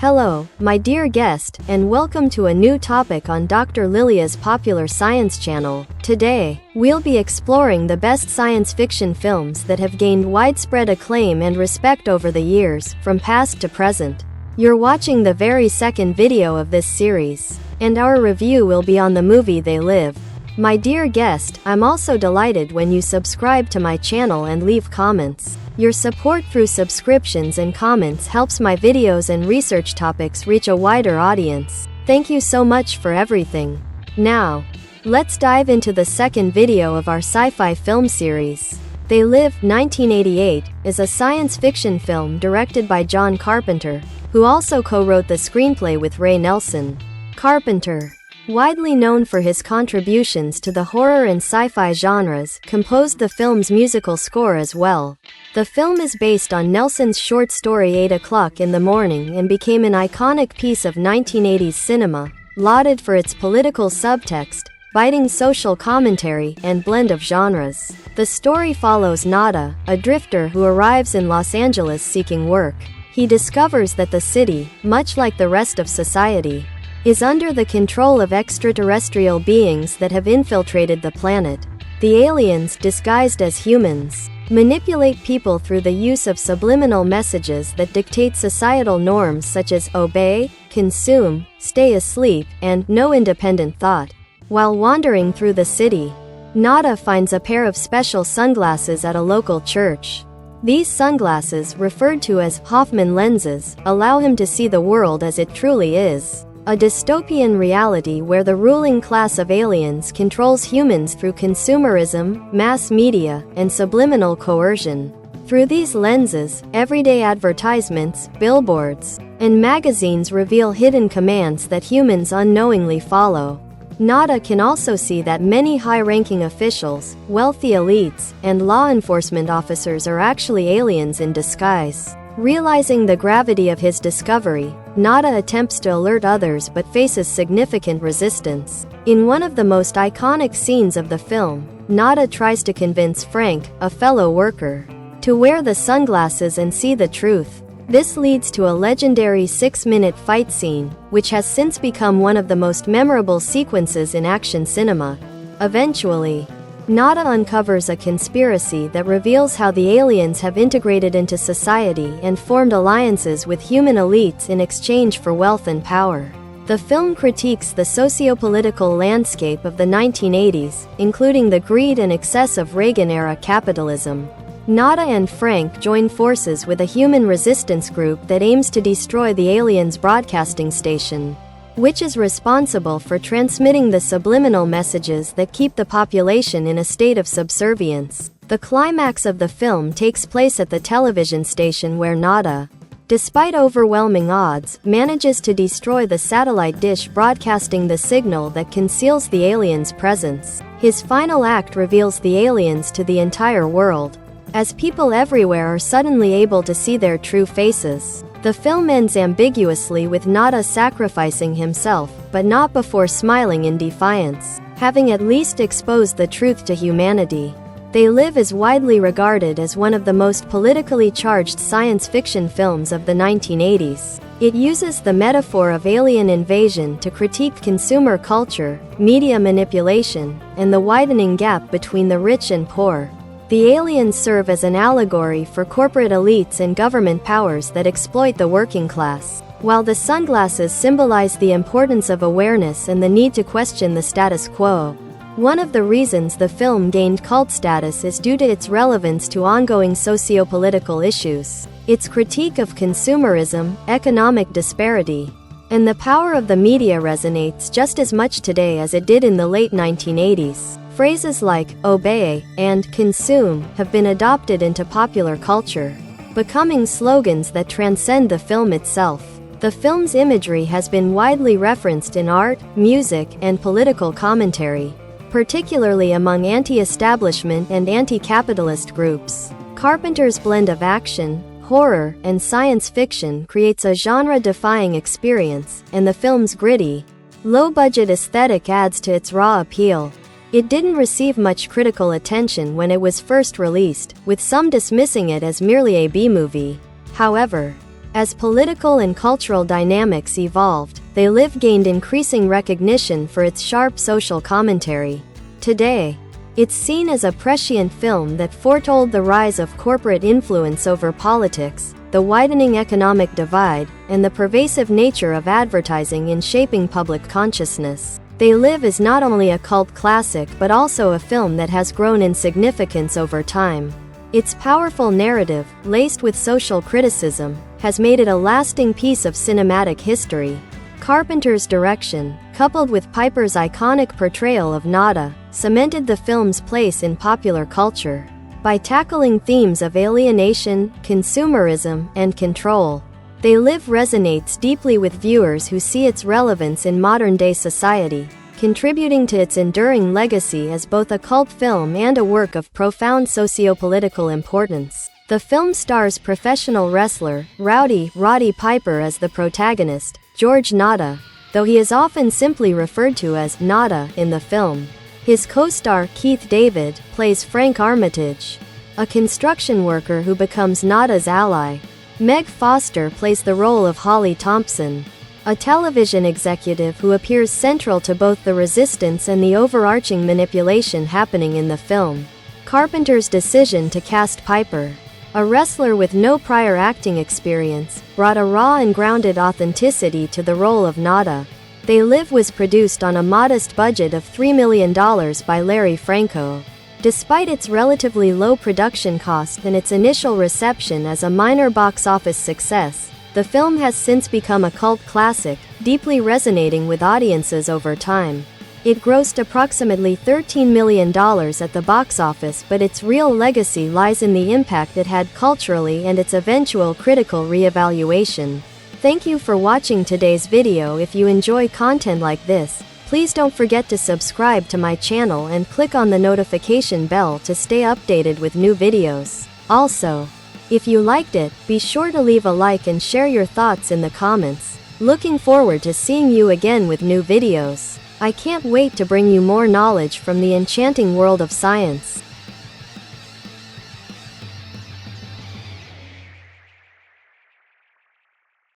Hello, my dear guest, and welcome to a new topic on Dr. Lilia's popular science channel. Today, we'll be exploring the best science fiction films that have gained widespread acclaim and respect over the years, from past to present. You're watching the very second video of this series, and our review will be on the movie They Live. My dear guest, I'm also delighted when you subscribe to my channel and leave comments. Your support through subscriptions and comments helps my videos and research topics reach a wider audience. Thank you so much for everything. Now, let's dive into the second video of our sci-fi film series. They Live, 1988, is a science fiction film directed by John Carpenter, who also co-wrote the screenplay with Ray Nelson. Carpenter, widely known for his contributions to the horror and sci-fi genres, composed the film's musical score as well. The film is based on Nelson's short story 8 o'clock in the Morning and became an iconic piece of 1980s cinema, lauded for its political subtext, biting social commentary, and blend of genres. The story follows Nada, a drifter who arrives in Los Angeles seeking work. He discovers that the city, much like the rest of society, is under the control of extraterrestrial beings that have infiltrated the planet. The aliens, disguised as humans, manipulate people through the use of subliminal messages that dictate societal norms such as obey, consume, stay asleep, and no independent thought. While wandering through the city, Nada finds a pair of special sunglasses at a local church. These sunglasses, referred to as Hoffman lenses, allow him to see the world as it truly is. A dystopian reality where the ruling class of aliens controls humans through consumerism, mass media, and subliminal coercion. Through these lenses, everyday advertisements, billboards, and magazines reveal hidden commands that humans unknowingly follow. Nada can also see that many high-ranking officials, wealthy elites, and law enforcement officers are actually aliens in disguise. Realizing the gravity of his discovery, Nada attempts to alert others but faces significant resistance. In one of the most iconic scenes of the film, Nada tries to convince Frank, a fellow worker, to wear the sunglasses and see the truth. This leads to a legendary 6-minute fight scene, which has since become one of the most memorable sequences in action cinema. Eventually, Nada uncovers a conspiracy that reveals how the aliens have integrated into society and formed alliances with human elites in exchange for wealth and power. The film critiques the socio-political landscape of the 1980s, including the greed and excess of Reagan-era capitalism. Nada and Frank join forces with a human resistance group that aims to destroy the aliens' broadcasting station, which is responsible for transmitting the subliminal messages that keep the population in a state of subservience. The climax of the film takes place at the television station where Nada, despite overwhelming odds, manages to destroy the satellite dish broadcasting the signal that conceals the aliens' presence. His final act reveals the aliens to the entire world, as people everywhere are suddenly able to see their true faces. The film ends ambiguously with Nada sacrificing himself, but not before smiling in defiance, having at least exposed the truth to humanity. They Live is widely regarded as one of the most politically charged science fiction films of the 1980s. It uses the metaphor of alien invasion to critique consumer culture, media manipulation, and the widening gap between the rich and poor. The aliens serve as an allegory for corporate elites and government powers that exploit the working class, while the sunglasses symbolize the importance of awareness and the need to question the status quo. One of the reasons the film gained cult status is due to its relevance to ongoing socio-political issues, its critique of consumerism, economic disparity, and the power of the media resonates just as much today as it did in the late 1980s. Phrases like obey and consume have been adopted into popular culture, becoming slogans that transcend the film itself. The film's imagery has been widely referenced in art, music, and political commentary, particularly among anti-establishment and anti-capitalist groups. Carpenter's blend of action, horror, and science fiction creates a genre-defying experience, and the film's gritty, low-budget aesthetic adds to its raw appeal. It didn't receive much critical attention when it was first released, with some dismissing it as merely a B-movie. However, As political and cultural dynamics evolved, They Live gained increasing recognition for its sharp social commentary. Today, it's seen as a prescient film that foretold the rise of corporate influence over politics, the widening economic divide, and the pervasive nature of advertising in shaping public consciousness. They Live is not only a cult classic but also a film that has grown in significance over time. Its powerful narrative, laced with social criticism, has made it a lasting piece of cinematic history. Carpenter's direction, coupled with Piper's iconic portrayal of Nada, cemented the film's place in popular culture. By tackling themes of alienation, consumerism, and control, They Live resonates deeply with viewers who see its relevance in modern-day society, contributing to its enduring legacy as both a cult film and a work of profound socio-political importance. The film stars professional wrestler, Roddy Piper as the protagonist, George Nada, though he is often simply referred to as Nada in the film. His co-star, Keith David, plays Frank Armitage, a construction worker who becomes Nada's ally. Meg Foster plays the role of Holly Thompson, a television executive who appears central to both the resistance and the overarching manipulation happening in the film. Carpenter's decision to cast Piper, a wrestler with no prior acting experience, brought a raw and grounded authenticity to the role of Nada. They Live was produced on a modest budget of $3 million by Larry Franco. Despite its relatively low production cost and its initial reception as a minor box office success, the film has since become a cult classic, deeply resonating with audiences over time. It grossed approximately $13 million at the box office, but its real legacy lies in the impact it had culturally and its eventual critical re-evaluation. Thank you for watching today's video. If you enjoy content like this, please don't forget to subscribe to my channel and click on the notification bell to stay updated with new videos. Also, if you liked it, be sure to leave a like and share your thoughts in the comments. Looking forward to seeing you again with new videos. I can't wait to bring you more knowledge from the enchanting world of science.